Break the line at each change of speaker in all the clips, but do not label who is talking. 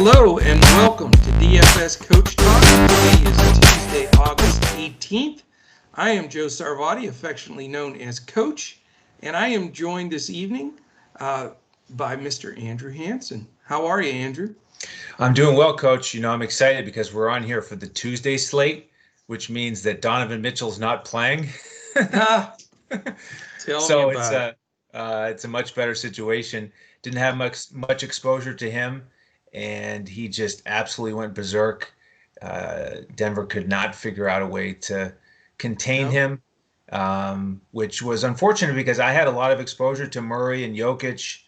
Hello and welcome to DFS Coach Talk. Today is Tuesday, August 18th. I am Joe Sarvati, affectionately known as Coach, and I am joined this evening by Mr. Andrew Hansen. How are you, Andrew?
I'm doing well, Coach. I'm excited because we're on here for the Tuesday slate, which means that Donovan Mitchell's not playing.
Tell
So
me about
it's a much better situation. Didn't have much exposure to him, and he just absolutely went berserk. Denver could not figure out a way to contain him, which was unfortunate because I had a lot of exposure to Murray and Jokic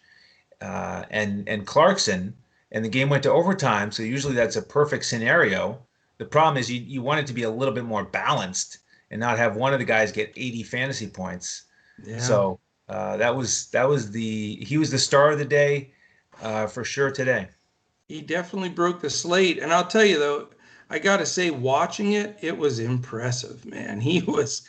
and Clarkson, and the game went to overtime. So usually that's a perfect scenario. The problem is you want it to be a little bit more balanced and not have one of the guys get 80 fantasy points.
Yeah.
So he was the star of the day for sure today.
He definitely broke the slate, and I'll tell you though, I got to say, watching it was impressive, man. He was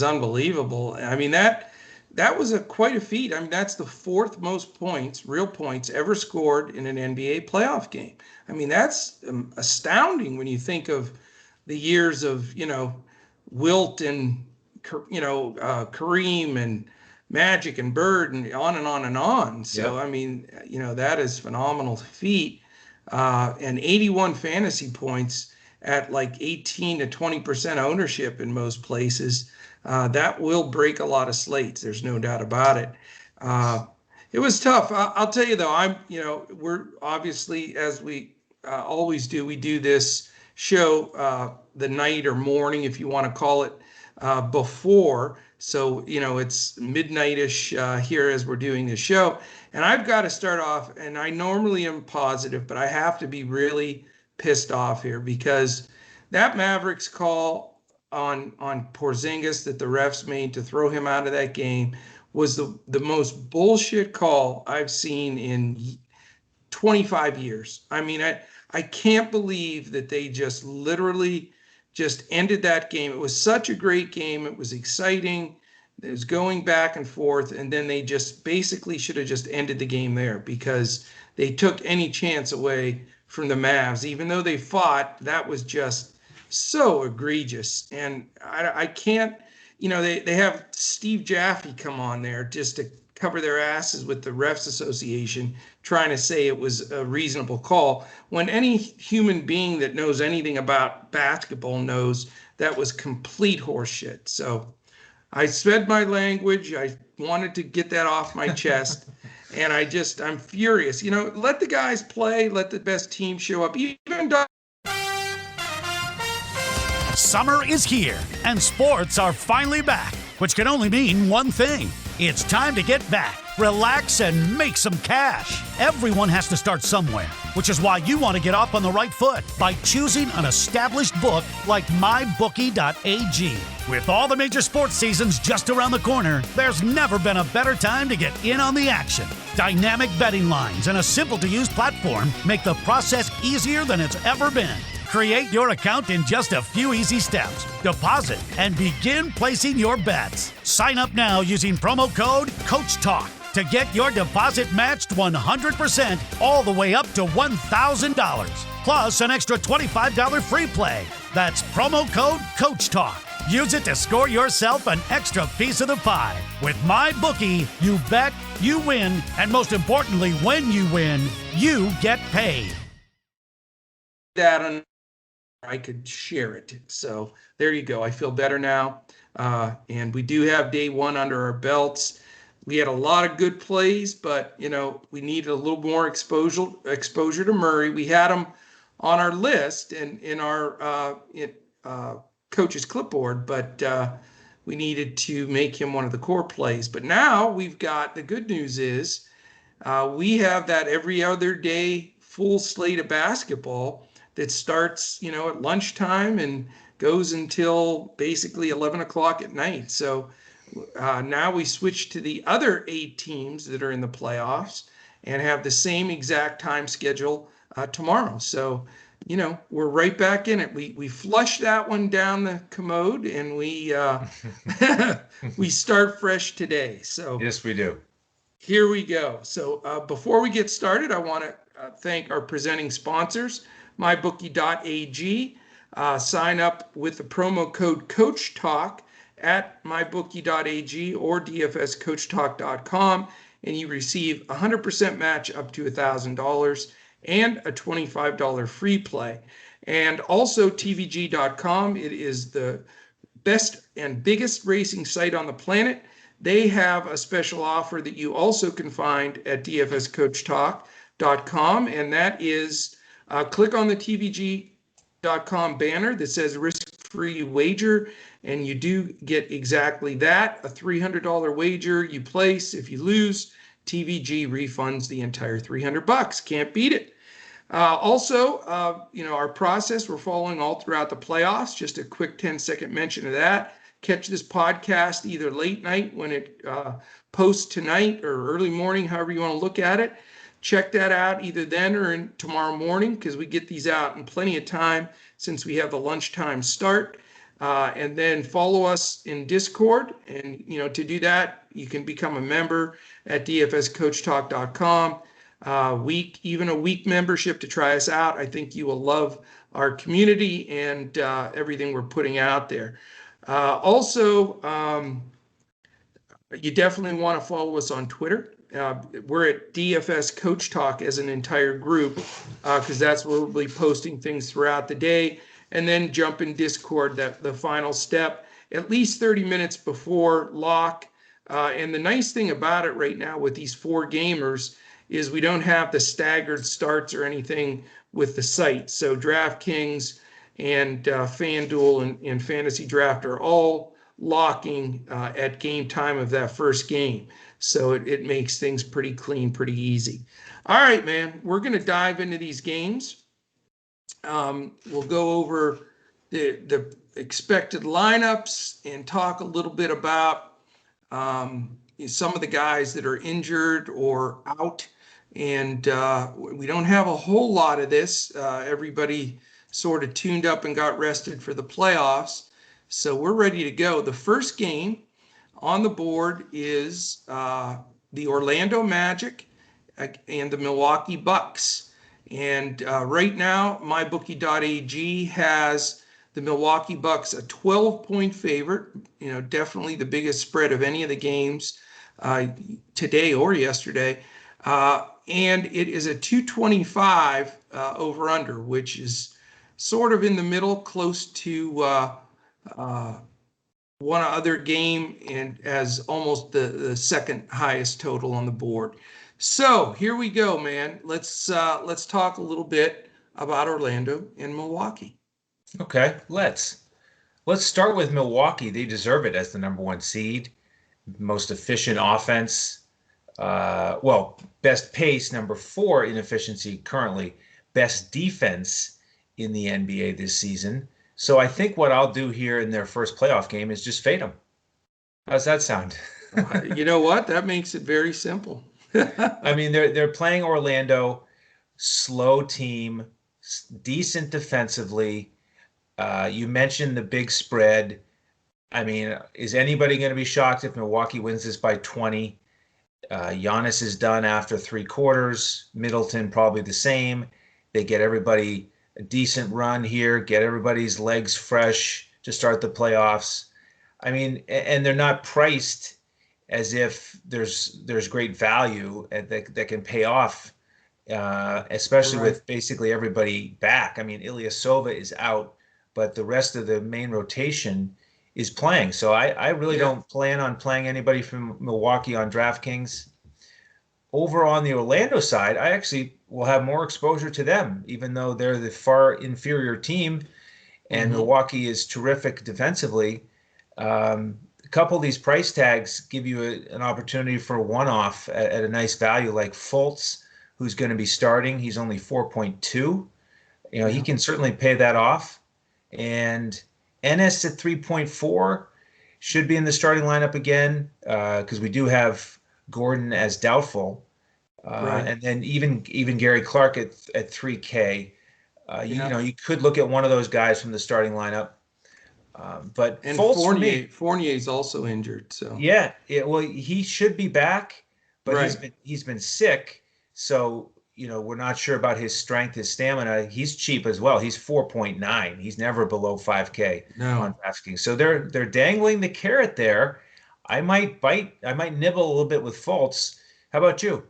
unbelievable. I mean, that was quite a feat. I mean, that's the fourth most points, real points, ever scored in an NBA playoff game. I mean, that's astounding when you think of the years of, Wilt and, Kareem and Magic and Bird and on and on and on. So,
Yep.
I mean, that is phenomenal feat. And 81 fantasy points at like 18 to 20% ownership in most places. That will break a lot of slates. There's no doubt about it. It was tough. I'll tell you though, we're obviously, as we always do, we do this show the night or morning, if you want to call it, before. So, it's midnight-ish here as we're doing this show. And I've got to start off, and I normally am positive, but I have to be really pissed off here because that Mavericks call on Porzingis that the refs made to throw him out of that game was the most bullshit call I've seen in 25 years. I mean, I can't believe that they just literally just ended that game. It was such a great game. It was exciting. It was going back and forth. And then they just basically should have just ended the game there because they took any chance away from the Mavs. Even though they fought, that was just so egregious. And I can't, they have Steve Jaffe come on there just to cover their asses with the Refs Association, trying to say it was a reasonable call, when any human being that knows anything about basketball knows that was complete horseshit. So I said my language. I wanted to get that off my chest. And I'm furious. Let the guys play. Let the best team show up.
Summer is here, and sports are finally back, which can only mean one thing. It's time to get back, relax, and make some cash. Everyone has to start somewhere, which is why you want to get off on the right foot by choosing an established book like MyBookie.ag. With all the major sports seasons just around the corner, there's never been a better time to get in on the action. Dynamic betting lines and a simple-to-use platform make the process easier than it's ever been. Create your account in just a few easy steps. Deposit and begin placing your bets. Sign up now using promo code Coach Talk to get your deposit matched 100% all the way up to $1,000. Plus an extra $25 free play. That's promo code Coach Talk. Use it to score yourself an extra piece of the pie. With MyBookie, you bet, you win, and most importantly, when you win, you get paid.
That I could share it. So there you go. I feel better now. And we do have day one under our belts. We had a lot of good plays, but we needed a little more exposure to Murray. We had him on our list and in our coach's clipboard, but we needed to make him one of the core plays. But now we've got, the good news is we have that every other day full slate of basketball that starts, at lunchtime and goes until basically 11 o'clock at night. So now we switch to the other 8 teams that are in the playoffs and have the same exact time schedule tomorrow. So, we're right back in it. We flushed that one down the commode and we we start fresh today. So
Yes, we do.
Here we go. So before we get started, I want to thank our presenting sponsors, mybookie.ag. Sign up with the promo code Coach Talk at mybookie.ag or dfscoachtalk.com, and you receive 100% match up to $1,000 and a $25 free play. And also tvg.com. It is the best and biggest racing site on the planet. They have a special offer that you also can find at dfscoachtalk.com, and that is click on the tvg.com banner that says risk-free wager, and you do get exactly that, a $300 wager you place. If you lose, TVG refunds the entire $300. Can't beat it. Also, our process, we're following all throughout the playoffs. Just a quick 10-second mention of that. Catch this podcast either late night when it posts tonight or early morning, however you want to look at it. Check that out either then or tomorrow morning, because we get these out in plenty of time since we have the lunchtime start. And then follow us in Discord. And, to do that, you can become a member at dfscoachtalk.com. Even a week membership to try us out. I think you will love our community and everything we're putting out there. Also, you definitely want to follow us on Twitter. We're at DFS Coach Talk as an entire group, because that's where we'll be posting things throughout the day. And then jump in Discord, the final step, at least 30 minutes before lock. And the nice thing about it right now with these 4 gamers is we don't have the staggered starts or anything with the site. So DraftKings and FanDuel and Fantasy Draft are all locking at game time of that first game. So it makes things pretty clean, pretty easy. All right, man, we're going to dive into these games. We'll go over the expected lineups and talk a little bit about some of the guys that are injured or out. And we don't have a whole lot of this. Everybody sort of tuned up and got rested for the playoffs. So we're ready to go. The first game on the board is the Orlando Magic and the Milwaukee Bucks. And right now, mybookie.ag has the Milwaukee Bucks a 12-point favorite, definitely the biggest spread of any of the games today or yesterday. And it is a 225 over-under, which is sort of in the middle, close to one other game, and as almost the second highest total on the board. So here we go, man. Let's talk a little bit about Orlando and Milwaukee.
Okay, let's start with Milwaukee. They deserve it as the number 1 seed, most efficient offense. Best pace, number 4 in efficiency currently, best defense in the NBA this season. So I think what I'll do here in their first playoff game is just fade them. How's that sound?
You know what? That makes it very simple.
I mean, they're playing Orlando, slow team, decent defensively. You mentioned the big spread. I mean, is anybody going to be shocked if Milwaukee wins this by 20? Giannis is done after 3 quarters. Middleton probably the same. They get everybody a decent run here, get everybody's legs fresh to start the playoffs. I mean, and they're not priced as if there's great value that can pay off, especially
Right.
with basically everybody back. I mean, Ilyasova is out, but the rest of the main rotation is playing. So I really don't plan on playing anybody from Milwaukee on DraftKings. Over on the Orlando side, I actually will have more exposure to them, even though they're the far inferior team, and Milwaukee is terrific defensively. A couple of these price tags give you an opportunity for a one-off at a nice value, like Fultz, who's going to be starting. He's only 4.2. He can certainly pay that off. And Ennis at 3.4 should be in the starting lineup again, because we do have Gordon as doubtful.
Right.
And then even Gary Clark at 3K. You could look at one of those guys from the starting lineup. But
And
Fultz,
Fournier's also injured. So
well, he should be back, but
Right.
he's been sick, so we're not sure about his strength, his stamina. He's cheap as well. He's 4.9. He's never below 5K on
No.
DraftKings. So they're dangling the carrot there. I might bite. I might nibble a little bit with Fultz. How about you?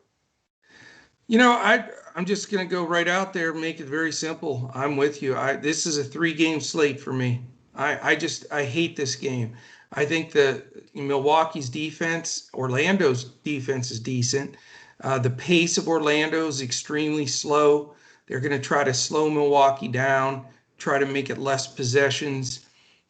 I'm just gonna go right out there and make it very simple. I'm with you. This is a 3-game slate for me. I hate this game. I think the Milwaukee's defense, Orlando's defense is decent. The pace of Orlando is extremely slow. They're going to try to slow Milwaukee down, try to make it less possessions.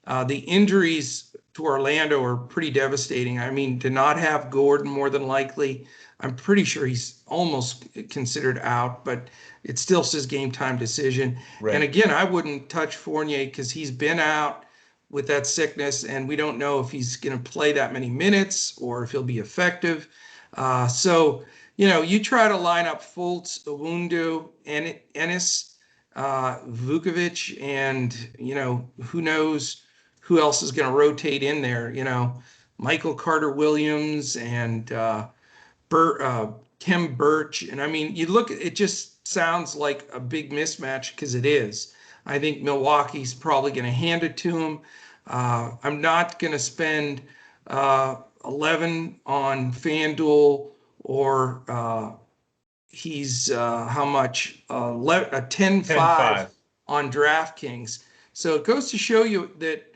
The injuries to Orlando are pretty devastating. I mean, to not have Gordon more than likely, I'm pretty sure he's almost considered out, but it still says game time decision.
Right.
And again, I wouldn't touch Fournier because he's been out with that sickness, and we don't know if he's going to play that many minutes or if he'll be effective. So, you try to line up Fultz, Owundu, Ennis, Vukovic, and, who knows who else is going to rotate in there, Michael Carter-Williams and Kem Birch. And I mean, you look, it just sounds like a big mismatch because it is. I think Milwaukee's probably going to hand it to him. I'm not going to spend 11 on FanDuel or he's how much? A 10-5 on DraftKings. So it goes to show you that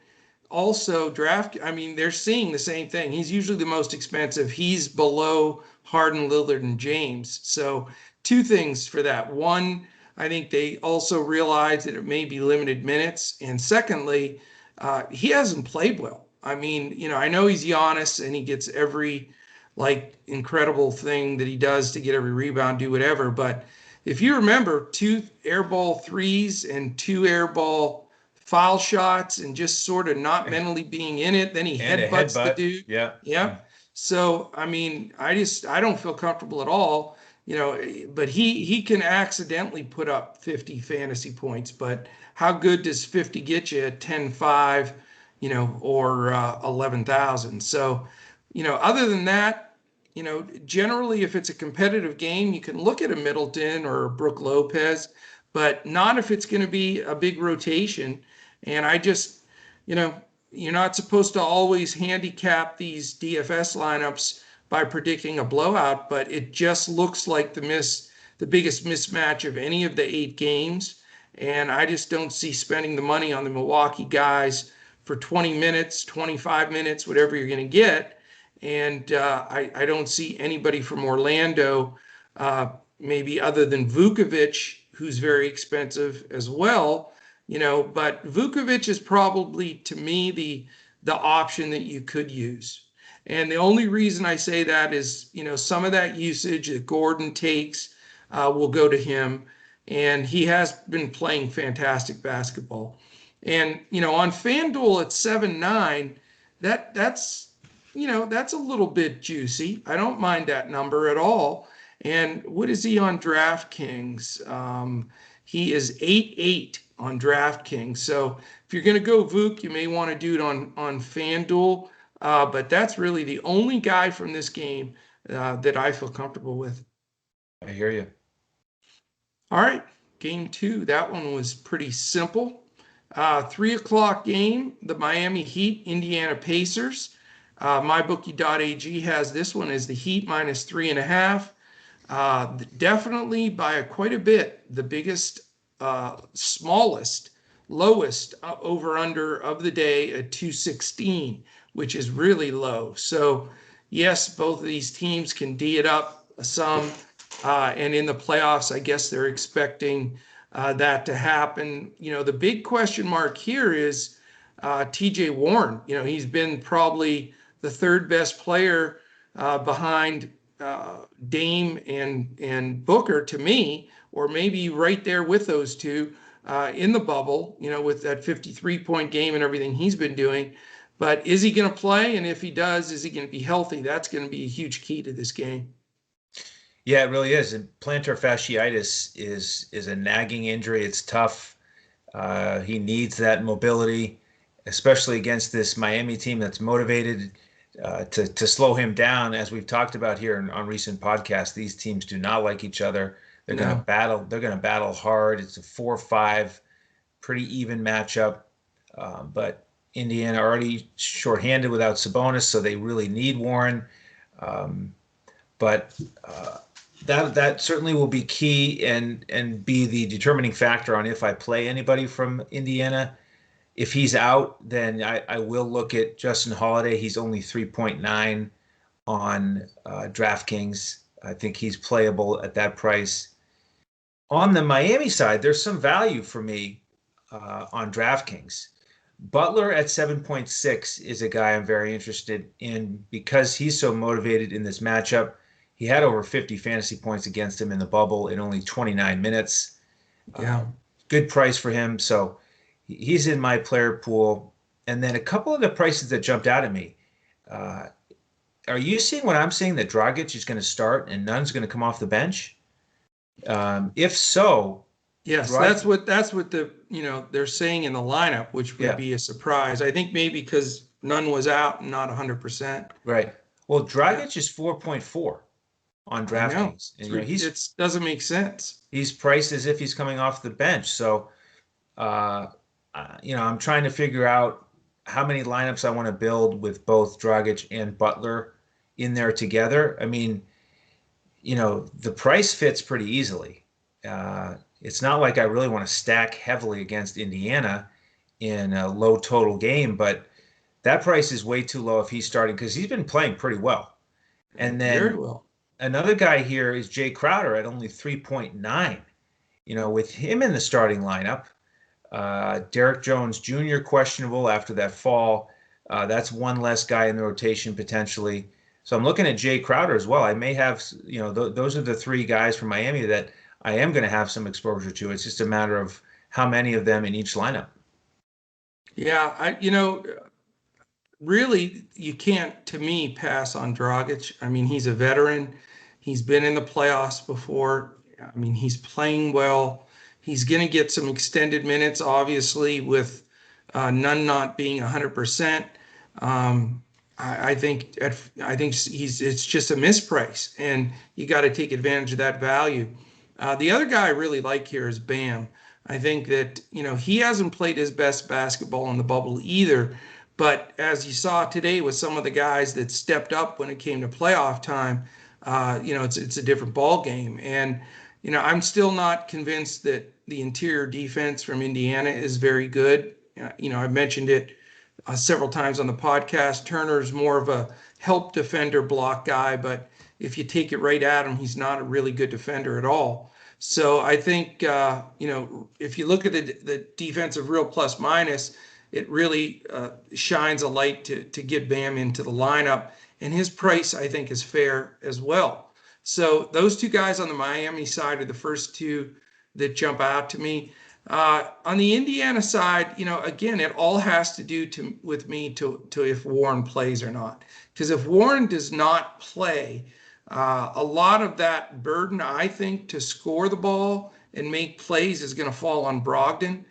also they're seeing the same thing. He's usually the most expensive. He's below Harden, Lillard, and James. So 2 things for that. One, I think they also realize that it may be limited minutes. And secondly, he hasn't played well. I mean, I know he's Giannis and he gets every incredible thing that he does to get every rebound, do whatever. But if you remember, 2 airball threes and 2 airball foul shots and just sort of not mentally being in it, then he headbutts the dude.
Yeah.
So, I mean, I don't feel comfortable at all. But he can accidentally put up 50 fantasy points, but how good does 50 get you at 10-5, or 11,000? So, other than that, generally if it's a competitive game, you can look at a Middleton or a Brook Lopez, but not if it's going to be a big rotation. And I just, you're not supposed to always handicap these DFS lineups by predicting a blowout, but it just looks like the biggest mismatch of any of the 8 games. And I just don't see spending the money on the Milwaukee guys for 20 minutes, 25 minutes, whatever you're going to get. And I don't see anybody from Orlando, maybe other than Vukovic, who's very expensive as well. But Vukovic is probably, to me, the option that you could use. And the only reason I say that is, some of that usage that Gordon takes will go to him. And he has been playing fantastic basketball. And, on FanDuel at 7-9, that's a little bit juicy. I don't mind that number at all. And what is he on DraftKings? He is 8-8 on DraftKings. So if you're going to go Vuk, you may want to do it on FanDuel. But that's really the only guy from this game that I feel comfortable with.
I hear you.
All right, game 2. That one was pretty simple. 3:00 game, the Miami Heat, Indiana Pacers. MyBookie.ag has this one as the Heat minus 3.5. Definitely by quite a bit, the biggest, smallest, lowest over-under of the day at 216, which is really low. So yes, both of these teams can D it up some, and in the playoffs, I guess they're expecting that to happen. The big question mark here is TJ Warren. He's been probably the 3rd best player behind Dame and Booker to me, or maybe right there with those two in the bubble, with that 53-point game and everything he's been doing. But is he going to play? And if he does, is he going to be healthy? That's going to be a huge key to this game.
Yeah, it really is. And plantar fasciitis is a nagging injury. It's tough. He needs that mobility, especially against this Miami team that's motivated. to slow him down. As we've talked about here on recent podcasts, these teams do not like each other. They're going to battle. They're going to battle hard. It's a 4-5, pretty even matchup. But Indiana already shorthanded without Sabonis, so they really need Warren. But that certainly will be key and be the determining factor on if I play anybody from Indiana. If he's out, then I will look at Justin Holiday. He's only 3.9 on DraftKings. I think he's playable at that price. On the Miami side, there's some value for me on DraftKings. Butler at 7.6 is a guy I'm very interested in because he's so motivated in this matchup. He had over 50 fantasy points against him in the bubble in only 29 minutes.
Yeah.
Good price for him. So he's in my player pool. And then a couple of the prices that jumped out at me. Are you seeing what I'm seeing, that Dragic is going to start and Nunn's going to come off the bench? If so,
yes, that's what the they're saying in the lineup, which would be a surprise. I think maybe because Nunn was out and not 100%.
Right. Well, Dragic is 4.4 on DraftKings.
It doesn't make sense.
He's priced as if he's coming off the bench. So, I'm trying to figure out how many lineups I want to build with both Dragic and Butler in there together. I mean, the price fits pretty easily. It's not like I really want to stack heavily against Indiana in a low total game, but that price is way too low if he's starting because he's been playing pretty well. And then
very well.
Another guy here is Jay Crowder at only 3.9. With him in the starting lineup, Derek Jones Jr. questionable after that fall. That's one less guy in the rotation potentially. So I'm looking at Jay Crowder as well. I may have, those are the three guys from Miami that I am going to have some exposure to. It's just a matter of how many of them in each lineup.
Yeah, really, you can't, to me, pass on Dragic. I mean, he's a veteran. He's been in the playoffs before. I mean, he's playing well. He's going to get some extended minutes, obviously, with Nunn not being 100%. I think it's just a misprice, and you got to take advantage of that value. The other guy I really like here is Bam. I think that he hasn't played his best basketball in the bubble either, but as you saw today with some of the guys that stepped up when it came to playoff time, it's a different ball game. And I'm still not convinced that the interior defense from Indiana is very good. I've mentioned it several times on the podcast. Turner's more of a help defender, block guy, but if you take it right at him, he's not a really good defender at all. So I think, if you look at the defensive real plus minus, it really shines a light to get Bam into the lineup. And his price, I think, is fair as well. So those two guys on the Miami side are the first two that jump out to me. On the Indiana side, again, it all has to do with me to if Warren plays or not. Because if Warren does not play, a lot of that burden, I think, to score the ball and make plays is going to fall on Brogdon.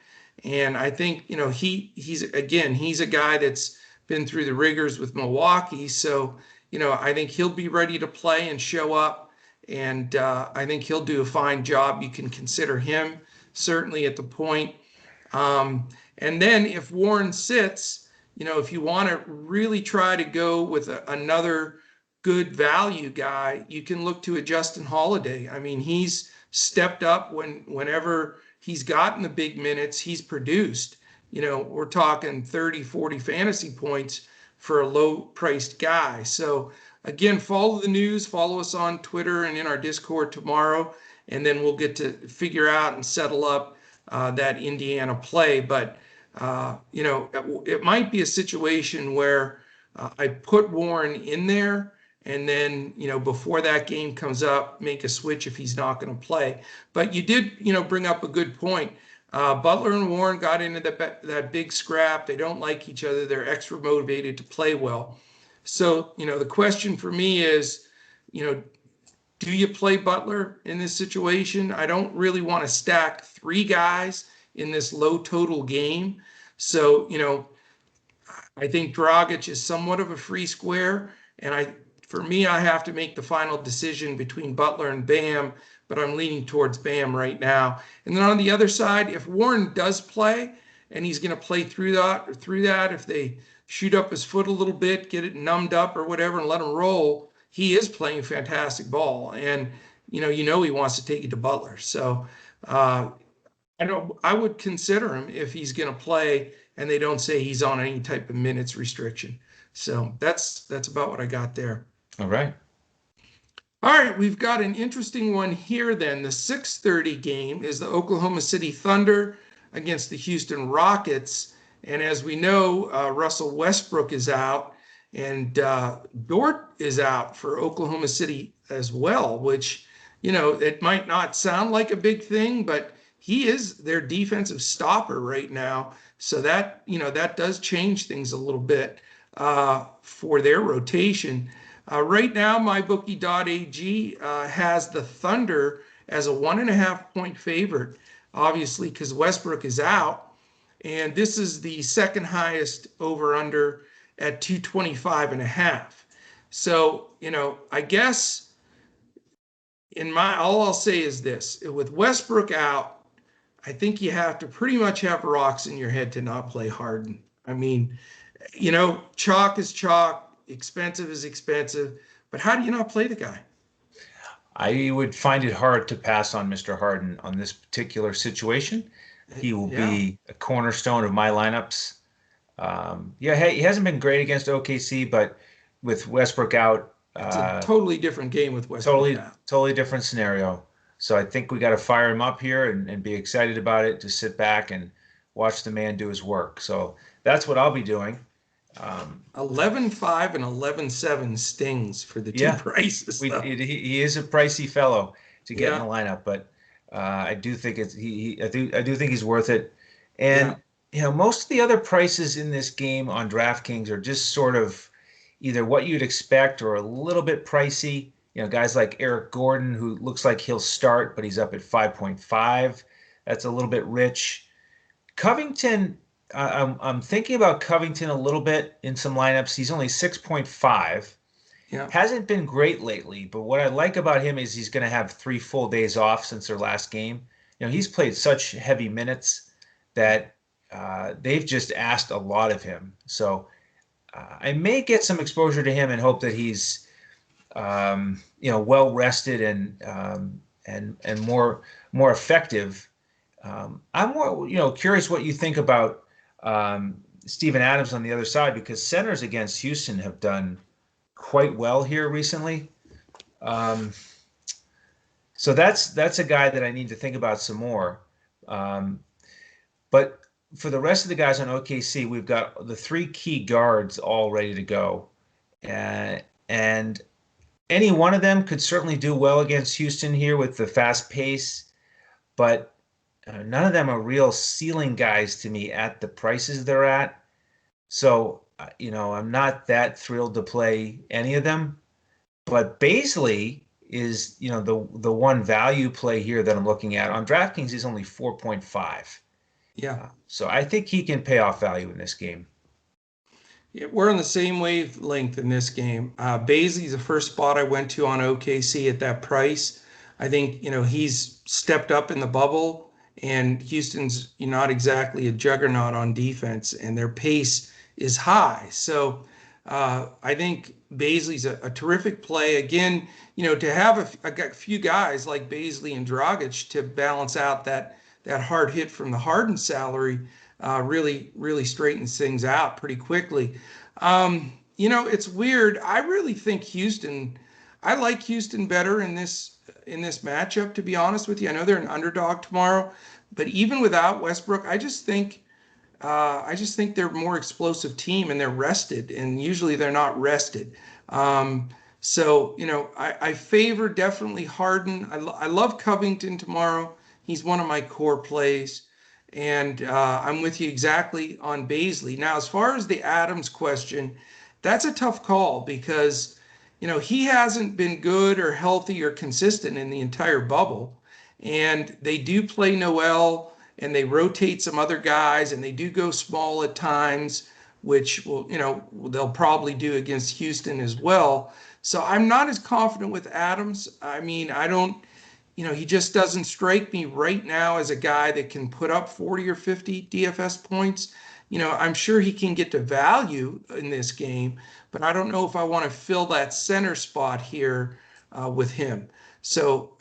And I think, he's a guy that's been through the rigors with Milwaukee. So, I think he'll be ready to play and show up. And I think he'll do a fine job. You can consider him certainly at the point. And then if Warren sits, if you want to really try to go with another good value guy, you can look to a Justin Holiday. I mean, he's stepped up whenever he's gotten the big minutes, he's produced. We're talking 30, 40 fantasy points for a low-priced guy. So, again, follow the news, follow us on Twitter and in our Discord tomorrow, and then we'll get to figure out and settle up that Indiana play. But, it might be a situation where I put Warren in there and then, before that game comes up, make a switch if he's not going to play. But you did, bring up a good point. Butler and Warren got into that big scrap. They don't like each other. They're extra motivated to play well. So, the question for me is, do you play Butler in this situation? I don't really want to stack three guys in this low total game. So, I think Dragic is somewhat of a free square, and for me, I have to make the final decision between Butler and Bam, but I'm leaning towards Bam right now. And then on the other side, if Warren does play, and he's going to play through that, if they shoot up his foot a little bit, get it numbed up or whatever, and let him roll, he is playing fantastic ball, and he wants to take it to Butler. So I would consider him if he's going to play, and they don't say he's on any type of minutes restriction. So that's about what I got there.
All right.
All right, we've got an interesting one here then. The 6:30 game is the Oklahoma City Thunder against the Houston Rockets. And as we know, Russell Westbrook is out, and Dort is out for Oklahoma City as well, which, it might not sound like a big thing, but he is their defensive stopper right now. So that does change things a little bit for their rotation. Right now, mybookie.ag has the Thunder as a 1.5-point favorite, obviously, because Westbrook is out. And this is the second highest over-under at 225.5. So, I guess all I'll say is this. With Westbrook out, I think you have to pretty much have rocks in your head to not play Harden. I mean, chalk is chalk, expensive is expensive, but how do you not play the guy?
I would find it hard to pass on Mr. Harden on this particular situation. He will be a cornerstone of my lineups. He hasn't been great against OKC, but with Westbrook out,
it's a totally different game with Westbrook out.
Totally different scenario. So I think we got to fire him up here and be excited about it, to sit back and watch the man do his work. So that's what I'll be doing.
11.5 and 11.7 stings for the two prices.
He is a pricey fellow to get in the lineup, but I do think I do think he's worth it. And most of the other prices in this game on DraftKings are just sort of either what you'd expect or a little bit pricey. Guys like Eric Gordon, who looks like he'll start, but he's up at 5.5. That's a little bit rich. Covington, I'm thinking about Covington a little bit in some lineups. He's only 6.5. Yeah. Hasn't been great lately, but what I like about him is he's going to have 3 full days off since their last game. He's played such heavy minutes that they've just asked a lot of him. So I may get some exposure to him and hope that he's well rested and more effective. I'm more curious what you think about Steven Adams on the other side, because centers against Houston have done quite well here recently. So that's a guy that I need to think about some more. But for the rest of the guys on OKC, we've got the 3 key guards all ready to go, and any one of them could certainly do well against Houston here with the fast pace, but none of them are real ceiling guys to me at the prices they're at. So, I'm not that thrilled to play any of them. But Bazley is, the one value play here that I'm looking at. On DraftKings, he's only 4.5.
Yeah.
So I think he can pay off value in this game.
Yeah, we're on the same wavelength in this game. Bazley's the first spot I went to on OKC at that price. I think, he's stepped up in the bubble, and Houston's not exactly a juggernaut on defense, and their pace is high. So I think Bazley's a terrific play. Again, to have a few guys like Bazley and Dragic to balance out that hard hit from the Harden salary really straightens things out pretty quickly. It's weird. I really think I like Houston better in this matchup, to be honest with you. I know they're an underdog tomorrow, but even without Westbrook, I just think they're a more explosive team, and they're rested, and usually they're not rested. So I favor definitely Harden. I love Covington tomorrow. He's one of my core plays, and I'm with you exactly on Bazley. Now, as far as the Adams question, that's a tough call because, he hasn't been good or healthy or consistent in the entire bubble, and they do play Noel, and they rotate some other guys, and they do go small at times. which will, they'll probably do against Houston as well. So I'm not as confident with Adams. I mean, I don't, he just doesn't strike me right now as a guy that can put up 40 or 50 DFS points. I'm sure he can get to value in this game, but I don't know if I want to fill that center spot here with him. So,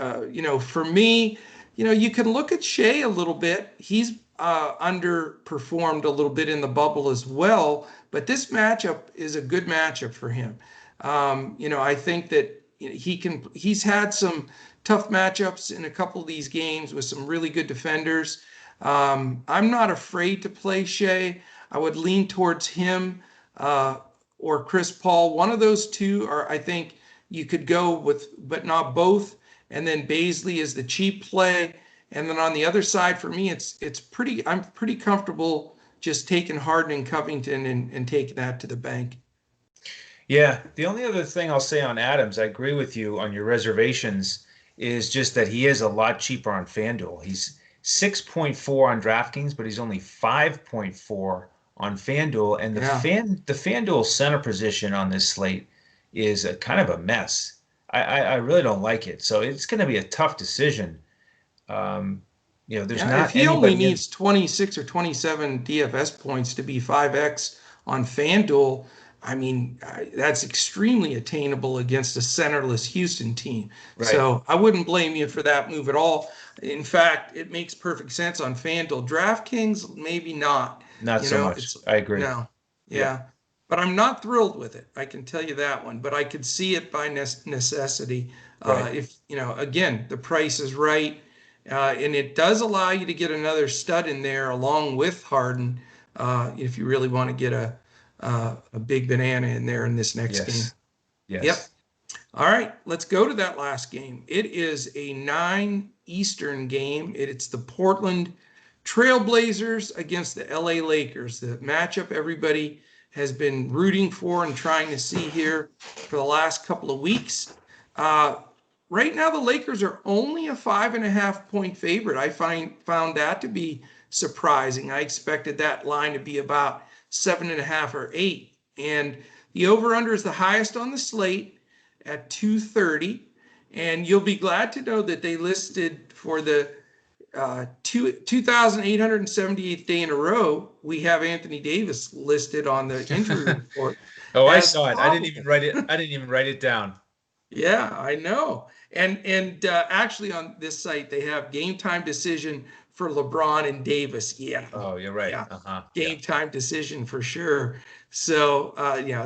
for me, you can look at Shea a little bit. He's underperformed a little bit in the bubble as well, but this matchup is a good matchup for him. I think that he's had some tough matchups in a couple of these games with some really good defenders. I'm not afraid to play Shea. I would lean towards him or Chris Paul. One of those two are, I think you could go with, but not both. And then Baisley is the cheap play. And then on the other side, for me, I'm pretty comfortable just taking Harden and Covington and taking that to the bank.
Yeah, the only other thing I'll say on Adams, I agree with you on your reservations, is just that he is a lot cheaper on FanDuel. He's 6.4 on DraftKings, but he's only 5.4 on FanDuel. And the FanDuel center position on this slate is a kind of a mess. I really don't like it. So it's going to be a tough decision. There's not.
If he only needs 26 or 27 DFS points to be 5x on FanDuel, I mean, that's extremely attainable against a centerless Houston team. Right. So I wouldn't blame you for that move at all. In fact, it makes perfect sense on FanDuel. DraftKings, maybe not.
Not so much. I agree.
No. Yeah. But I'm not thrilled with it. I can tell you that one. But I could see it by necessity. Right. If, again, the price is right. And it does allow you to get another stud in there along with Harden if you really want to get a big banana in there in this next game.
Yes.
Yep. All right, let's go to that last game. It is a 9 Eastern game. It's the Portland Trailblazers against the LA Lakers. The matchup everybody has been rooting for and trying to see here for the last couple of weeks. Right now, the Lakers are only a 5.5 point favorite. I found that to be surprising. I expected that line to be about 7.5 or 8. And the over-under is the highest on the slate at 230. And you'll be glad to know that they listed for the 2,878th day in a row, we have Anthony Davis listed on the injury report.
Oh, I saw it. I didn't even write it down.
Yeah, I know. And actually on this site, they have game time decision for LeBron and Davis. Yeah.
Oh, you're right.
Yeah. Game time decision for sure. So,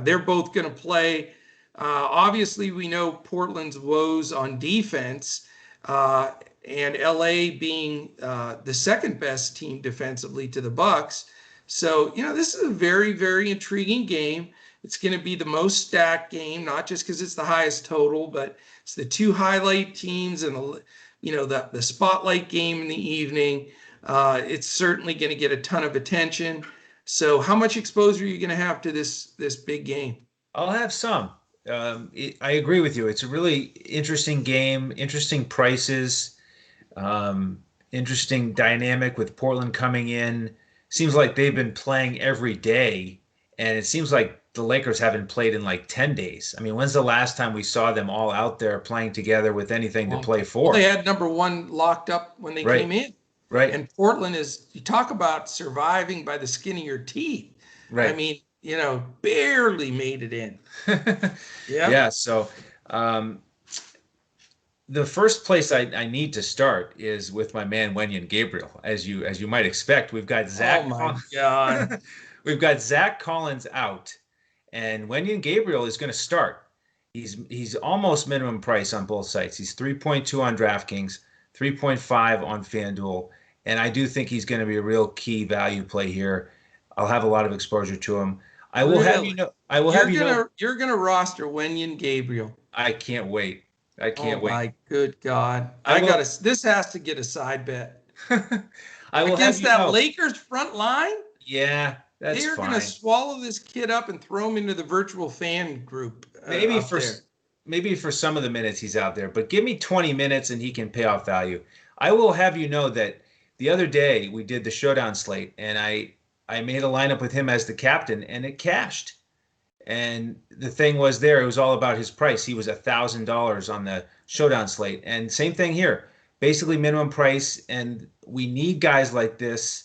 they're both going to play. Obviously, we know Portland's woes on defense, and LA being the second best team defensively to the Bucks. So, this is a very, very intriguing game. It's going to be the most stacked game, not just because it's the highest total, but it's the two highlight teams and the spotlight game in the evening. It's certainly going to get a ton of attention. So how much exposure are you going to have to this big game?
I'll have some. I agree with you. It's a really interesting game, interesting prices, interesting dynamic with Portland coming in. Seems like they've been playing every day, and it seems like the Lakers haven't played in like 10 days. I mean, when's the last time we saw them all out there playing together with anything to play for?
Well, they had number one locked up when they came in.
Right.
And Portland you talk about surviving by the skin of your teeth.
Right.
I mean, barely made it in.
Yeah. Yeah. So the first place I need to start is with my man Wenyen Gabriel. As you might expect, we've got Zach.
Oh my God.
We've got Zach Collins out, and Wenyen Gabriel is going to start. He's almost minimum price on both sites. He's 3.2 on DraftKings, 3.5 on FanDuel, and I do think he's going to be a real key value play here. I'll have a lot of exposure to him. I will have you know.
You're going to roster Wenyen Gabriel.
I can't wait. I can't wait.
Oh my good God! This has to get a side bet.
I will
against that Lakers front line.
Yeah.
They're going to swallow this kid up and throw him into the virtual fan group.
Maybe for some of the minutes he's out there, but give me 20 minutes and he can pay off value. I will have you know that the other day we did the showdown slate, and I I made a lineup with him as the captain, and it cashed. And the thing was there, it was all about his price. He was $1,000 on the showdown slate. And same thing here, basically minimum price. And we need guys like this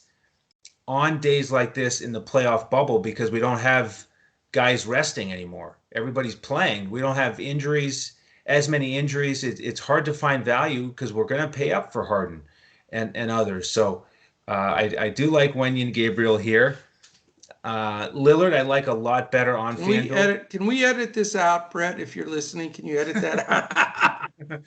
on days like this in the playoff bubble because we don't have guys resting anymore. Everybody's playing. We don't have injuries, as many injuries. It's hard to find value because we're going to pay up for Harden and others. So I do like Wenyen Gabriel here. Lillard, I like a lot better on FanDuel.
Can we edit this out, Brett? If you're listening, can you edit that out?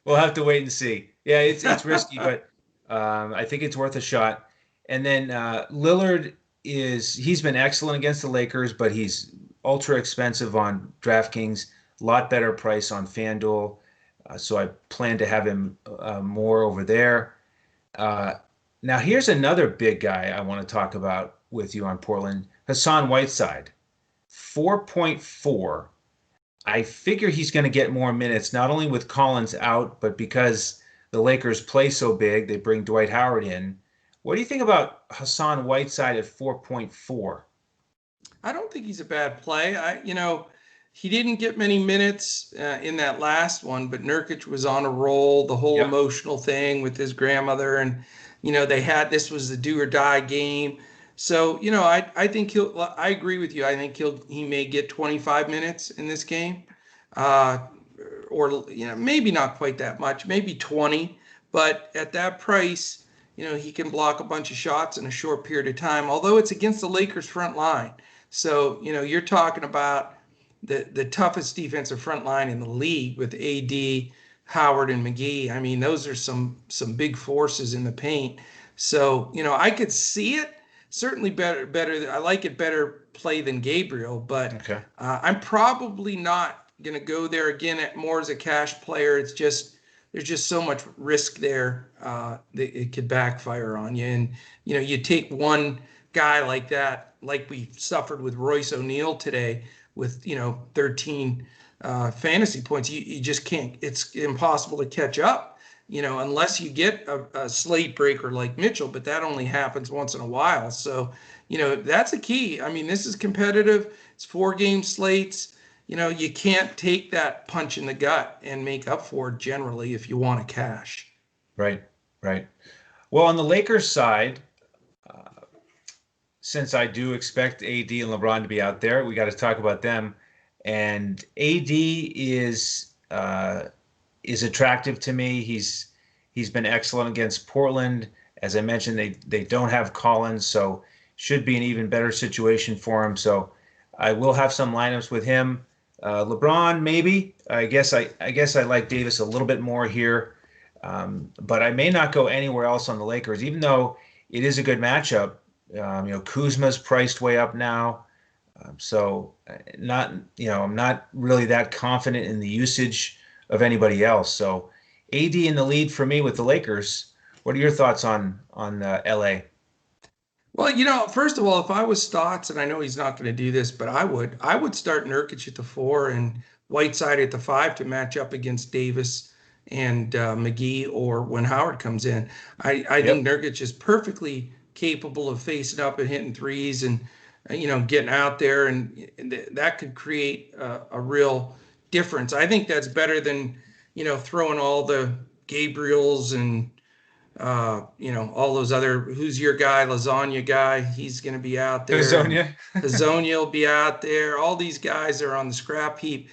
We'll have to wait and see. Yeah, it's risky, but I think it's worth a shot. And then Lillard he's been excellent against the Lakers, but he's ultra expensive on DraftKings. A lot better price on FanDuel, so I plan to have him more over there. Now here's another big guy I want to talk about with you on Portland, Hassan Whiteside, 4.4. I figure he's going to get more minutes, not only with Collins out, but because the Lakers play so big, they bring Dwight Howard in. What do you think about Hassan Whiteside at 4.4?
I don't think he's a bad play. He didn't get many minutes in that last one, but Nurkic was on a roll, the whole emotional thing with his grandmother. And, this was the do or die game. So, I think I agree with you. I think he may get 25 minutes in this game, or maybe not quite that much, maybe 20. But at that price, he can block a bunch of shots in a short period of time. Although it's against the Lakers front line, so you're talking about the toughest defensive front line in the league with AD, Howard, and McGee. I mean, those are some big forces in the paint. So I could see it. Certainly better. I like it better play than Gabriel, but okay. I'm probably not going to go there again more as a cash player. It's just there's just so much risk there that it could backfire on you. And you take one guy like that, like we suffered with Royce O'Neal today, with 13 fantasy points. You just can't. It's impossible to catch up. Unless you get a slate breaker like Mitchell, but that only happens once in a while. So, that's a key. I mean, this is competitive. It's 4-game slates. You can't take that punch in the gut and make up for it generally if you want to cash.
Right. Well, on the Lakers side, since I do expect AD and LeBron to be out there, we got to talk about them. And AD is attractive to me. He's been excellent against Portland. As I mentioned, they don't have Collins, so should be an even better situation for him. So I will have some lineups with him. LeBron, maybe. I guess I like Davis a little bit more here, but I may not go anywhere else on the Lakers, even though it is a good matchup. Kuzma's priced way up now, so I'm not really that confident in the usage of anybody else. So AD in the lead for me with the Lakers. What are your thoughts on LA?
Well, first of all, if I was Stotts, and I know he's not going to do this, but I would start Nurkic at the 4 and Whiteside at the 5 to match up against Davis and McGee, or when Howard comes in. I think Nurkic is perfectly capable of facing up and hitting threes and getting out there, and that could create a real difference. I think that's better than throwing all the Gabriels and all those other, who's your guy, Lasagna guy, he's going to be out there. Lasagna will be out there. All these guys are on the scrap heap,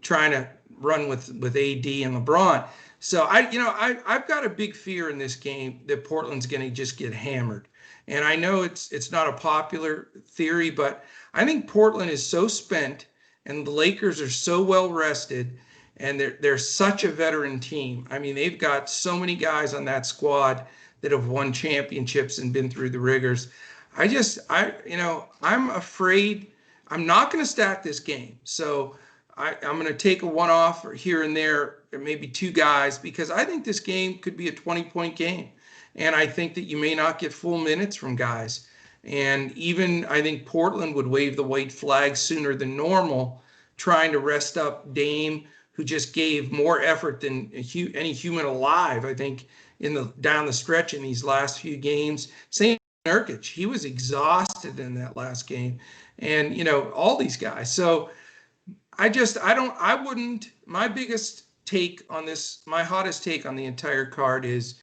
trying to run with AD and LeBron. So I've got a big fear in this game that Portland's going to just get hammered. And I know it's not a popular theory, but I think Portland is so spent and the Lakers are so well rested, and they're such a veteran team. I mean, they've got so many guys on that squad that have won championships and been through the rigors. I'm afraid I'm not going to stack this game. So I'm going to take a one-off or here and there, or maybe two guys, because I think this game could be a 20-point game. And I think that you may not get full minutes from guys. And even I think Portland would wave the white flag sooner than normal, trying to rest up Dame, who just gave more effort than any human alive, I think, down the stretch in these last few games. Same Nurkic. He was exhausted in that last game, and all these guys. So I wouldn't. My biggest take on this, my hottest take on the entire card is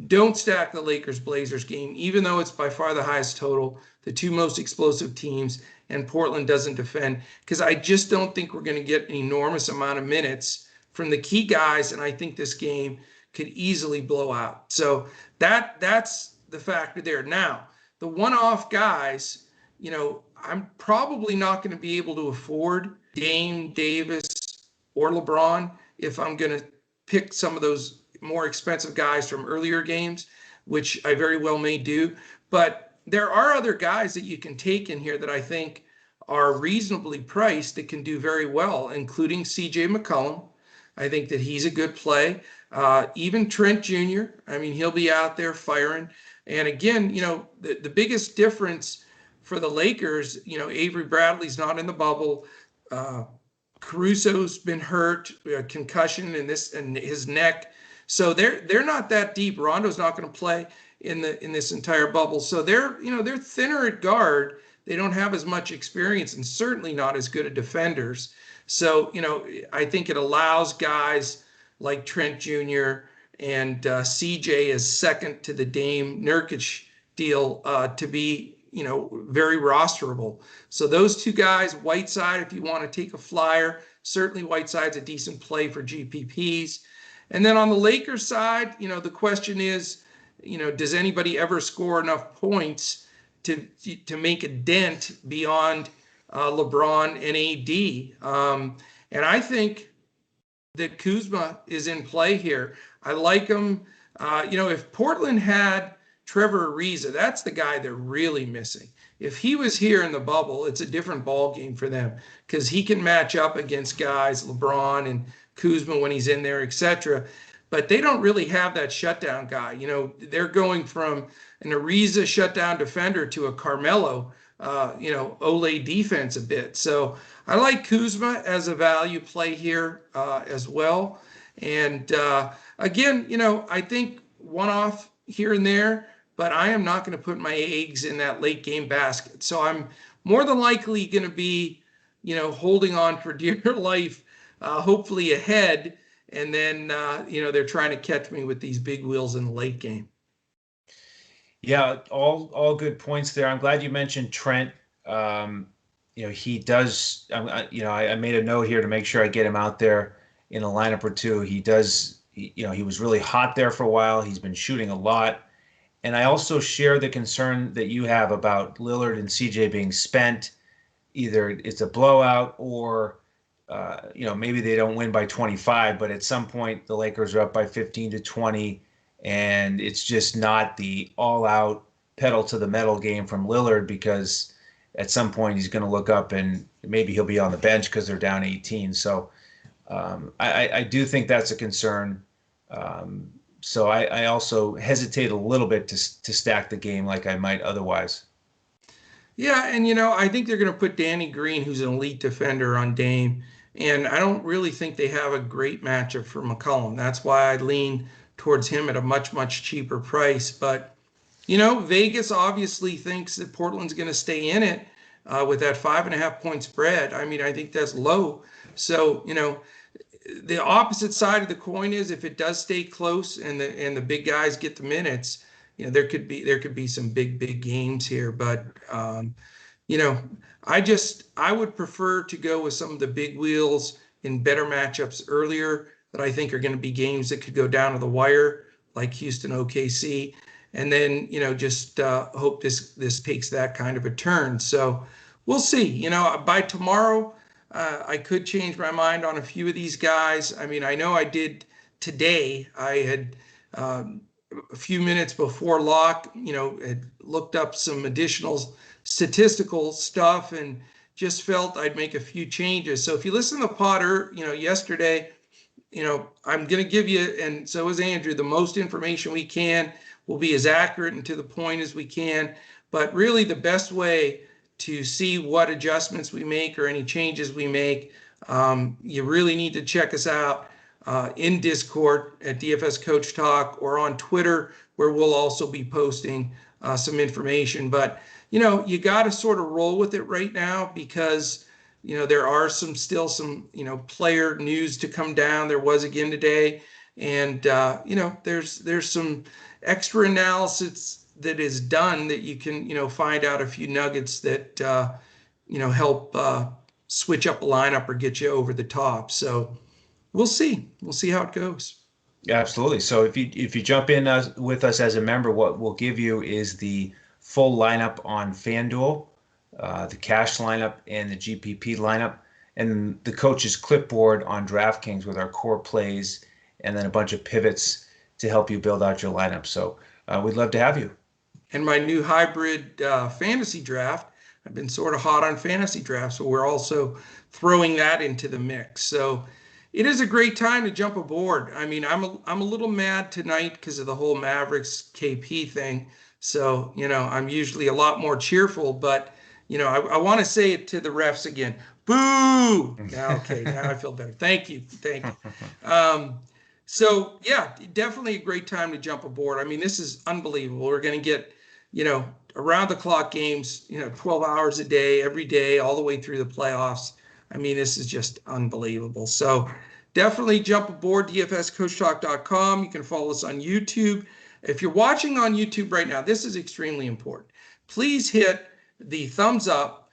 don't stack the Lakers-Blazers game, even though it's by far the highest total, the two most explosive teams, and Portland doesn't defend, because I just don't think we're going to get an enormous amount of minutes from the key guys, and I think this game could easily blow out. So that's the factor there. Now, the one-off guys, I'm probably not going to be able to afford Dame, Davis, or LeBron if I'm going to pick some of those more expensive guys from earlier games, which I very well may do. But there are other guys that you can take in here that I think are reasonably priced that can do very well, including CJ McCollum. I think that he's a good play. Even Trent Jr., I mean, he'll be out there firing. And again, the biggest difference for the Lakers, Avery Bradley's not in the bubble. Caruso's been hurt, concussion in his neck. So they're not that deep. Rondo's not going to play in this entire bubble. So they're thinner at guard. They don't have as much experience and certainly not as good at defenders. So, I think it allows guys like Trent Jr. and CJ as second to the Dame Nurkic deal to be, very rosterable. So those two guys, Whiteside, if you want to take a flyer, certainly Whiteside's a decent play for GPPs. And then on the Lakers side, the question is, does anybody ever score enough points to make a dent beyond LeBron and AD? And I think that Kuzma is in play here. I like him. If Portland had Trevor Ariza, that's the guy they're really missing. If he was here in the bubble, it's a different ball game for them because he can match up against guys, LeBron and Kuzma when he's in there, etc. But they don't really have that shutdown guy. They're going from an Ariza shutdown defender to a Carmelo, Ole defense a bit. So I like Kuzma as a value play here as well. And again, I think one-off here and there, but I am not going to put my eggs in that late game basket. So I'm more than likely going to be, holding on for dear life, hopefully ahead. And then, they're trying to catch me with these big wheels in the late game.
Yeah, all good points there. I'm glad you mentioned Trent. He does. I made a note here to make sure I get him out there in a lineup or two. He does. He was really hot there for a while. He's been shooting a lot, and I also share the concern that you have about Lillard and CJ being spent. Either it's a blowout or maybe they don't win by 25, but at some point the Lakers are up by 15 to 20, and it's just not the all-out pedal to the metal game from Lillard because at some point he's going to look up and maybe he'll be on the bench because they're down 18. So I do think that's a concern. So I also hesitate a little bit to stack the game like I might otherwise.
Yeah, and I think they're going to put Danny Green, who's an elite defender, on Dame, and I don't really think they have a great matchup for McCollum. That's why I lean towards him at a much, much cheaper price. But, Vegas obviously thinks that Portland's going to stay in it with that 5.5 point spread. I mean, I think that's low. So, the opposite side of the coin is if it does stay close and the big guys get the minutes, there could be some big games here. But, I would prefer to go with some of the big wheels in better matchups earlier that I think are going to be games that could go down to the wire, like Houston OKC, and then just hope this takes that kind of a turn. So we'll see. By tomorrow, I could change my mind on a few of these guys. I mean, I know I did today. I had a few minutes before lock, had looked up some additional statistical stuff and just felt I'd make a few changes. So if you listen to Potter, yesterday, I'm going to give you, and so is Andrew, the most information we can. We'll be as accurate and to the point as we can. But really the best way to see what adjustments we make or any changes we make, you really need to check us out in Discord at DFS Coach Talk or on Twitter, where we'll also be posting some information. But, you got to sort of roll with it right now because, there are still some player news to come down. There was again today. And, there's some extra analysis that is done that you can, find out a few nuggets that, help switch up a lineup or get you over the top. So we'll see. We'll see how it goes.
Yeah, absolutely. So if you jump in with us as a member, what we'll give you is the full lineup on FanDuel, the cash lineup and the GPP lineup, and the coach's clipboard on DraftKings with our core plays, and then a bunch of pivots to help you build out your lineup. So we'd love to have you.
And my new hybrid fantasy draft, I've been sort of hot on fantasy drafts, so we're also throwing that into the mix. So it is a great time to jump aboard. I mean, I'm a little mad tonight because of the whole Mavericks KP thing. So, I'm usually a lot more cheerful, but, I want to say it to the refs again. Boo! Okay, now I feel better. Thank you. So, yeah, definitely a great time to jump aboard. I mean, this is unbelievable. We're going to get, around-the-clock games, 12 hours a day, every day, all the way through the playoffs. I mean, this is just unbelievable. So definitely jump aboard, dfscoachtalk.com. You can follow us on YouTube. If you're watching on YouTube right now, this is extremely important. Please hit the thumbs up.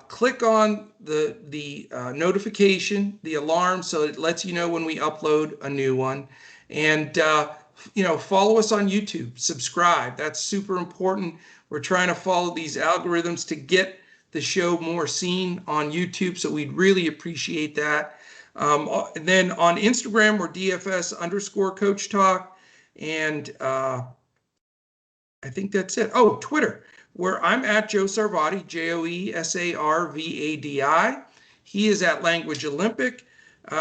Click on the notification, the alarm, so it lets you know when we upload a new one. And, follow us on YouTube. Subscribe. That's super important. We're trying to follow these algorithms to get the show more seen on YouTube, so we'd really appreciate that. And then on Instagram, we're DFS_Coach Talk, and I think that's it. Oh, Twitter, where I'm at Joe Sarvadi, JoeSarvadi. He is at Language Olympic.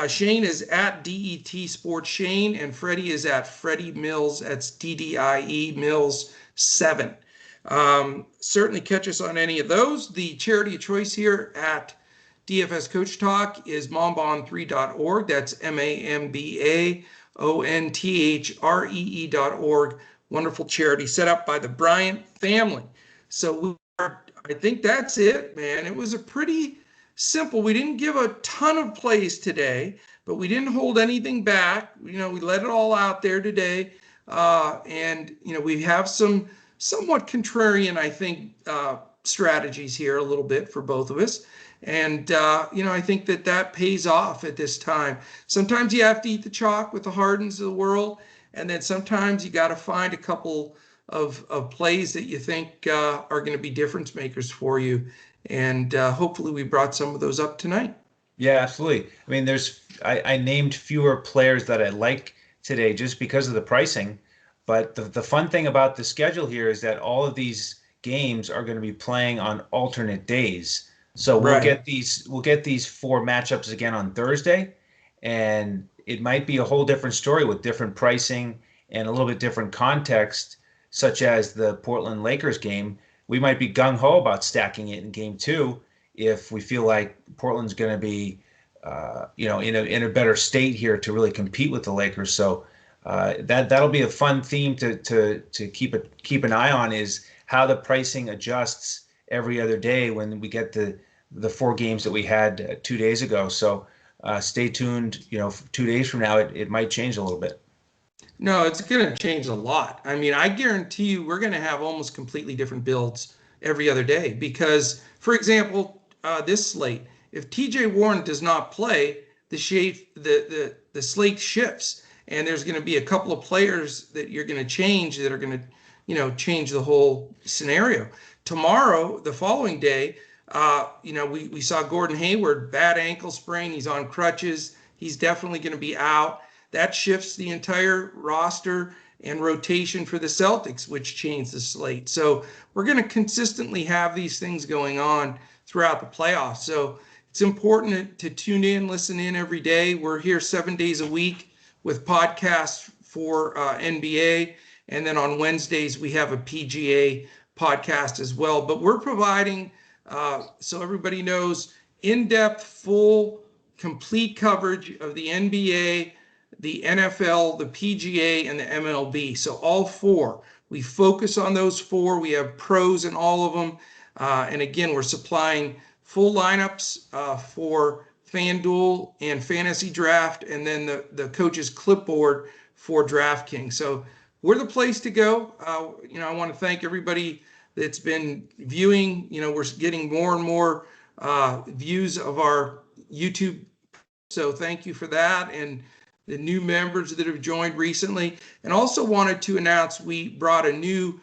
Shane is at DET Sports Shane, and Freddie is at Freddie Mills. That's DDIE Mills 7. Certainly catch us on any of those. The charity of choice here at DFS Coach Talk is mambon3.org. That's MAMBAONTHREE.org. Wonderful charity set up by the Bryant family. So I think that's it, man. It was a pretty simple. We didn't give a ton of plays today, but we didn't hold anything back. We let it all out there today. And we have some somewhat contrarian, I think, strategies here a little bit for both of us. And, I think that pays off at this time. Sometimes you have to eat the chalk with the Hardens of the world. And then sometimes you got to find a couple of plays that you think are going to be difference makers for you. And hopefully we brought some of those up tonight.
Yeah, absolutely. I mean, I named fewer players that I like today just because of the pricing. But the fun thing about the schedule here is that all of these games are going to be playing on alternate days. So we'll get these 4 matchups again on Thursday, and it might be a whole different story with different pricing and a little bit different context, such as the Portland Lakers game. We might be gung-ho about stacking it in game 2 if we feel like Portland's going to be, in a better state here to really compete with the Lakers. So that'll be a fun theme to keep an eye on, is how the pricing adjusts every other day when we get the 4 games that we had 2 days ago. So stay tuned. 2 days from now, it might change a little bit.
No, it's going to change a lot. I mean, I guarantee you we're going to have almost completely different builds every other day because, for example, this slate, if TJ Warren does not play, the slate shifts, and there's going to be a couple of players that you're going to change that are going to, change the whole scenario. Tomorrow, the following day, we saw Gordon Hayward, bad ankle sprain. He's on crutches. He's definitely going to be out. That shifts the entire roster and rotation for the Celtics, which changed the slate. So we're going to consistently have these things going on throughout the playoffs. So it's important to tune in, listen in every day. We're here 7 days a week with podcasts for NBA. And then on Wednesdays, we have a PGA podcast as well. But we're providing, so everybody knows, in-depth, full, complete coverage of the NBA, the NFL, the PGA, and the MLB. So all four. We focus on those four. We have pros in all of them. And again, we're supplying full lineups for FanDuel and Fantasy Draft, and then the coach's clipboard for DraftKings. So we're the place to go. I want to thank everybody that's been viewing. We're getting more and more views of our YouTube. So thank you for that. And the new members that have joined recently. And also wanted to announce we brought a new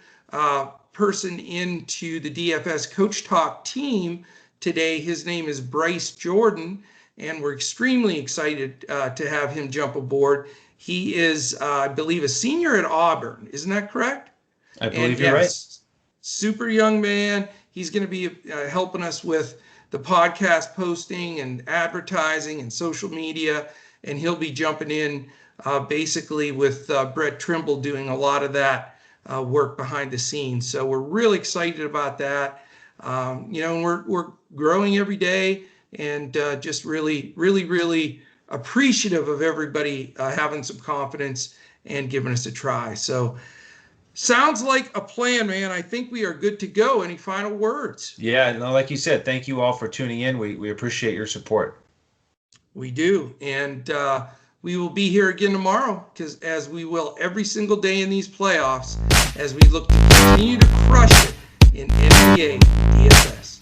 person into the DFS Coach Talk team today. His name is Bryce Jordan, and we're extremely excited to have him jump aboard. He is, I believe, a senior at Auburn. Isn't that correct?
I believe you're right.
Super young man. He's going to be helping us with the podcast posting and advertising and social media, and he'll be jumping in basically with Brett Trimble doing a lot of that work behind the scenes. So we're really excited about that. And we're growing every day, and just really, really, really appreciative of everybody having some confidence and giving us a try. So sounds like a plan, man. I think we are good to go. Any final words?
Yeah, no, like you said, thank you all for tuning in. We appreciate your support.
We do. And we will be here again tomorrow, because as we will every single day in these playoffs, as we look to continue to crush it in NBA DFS.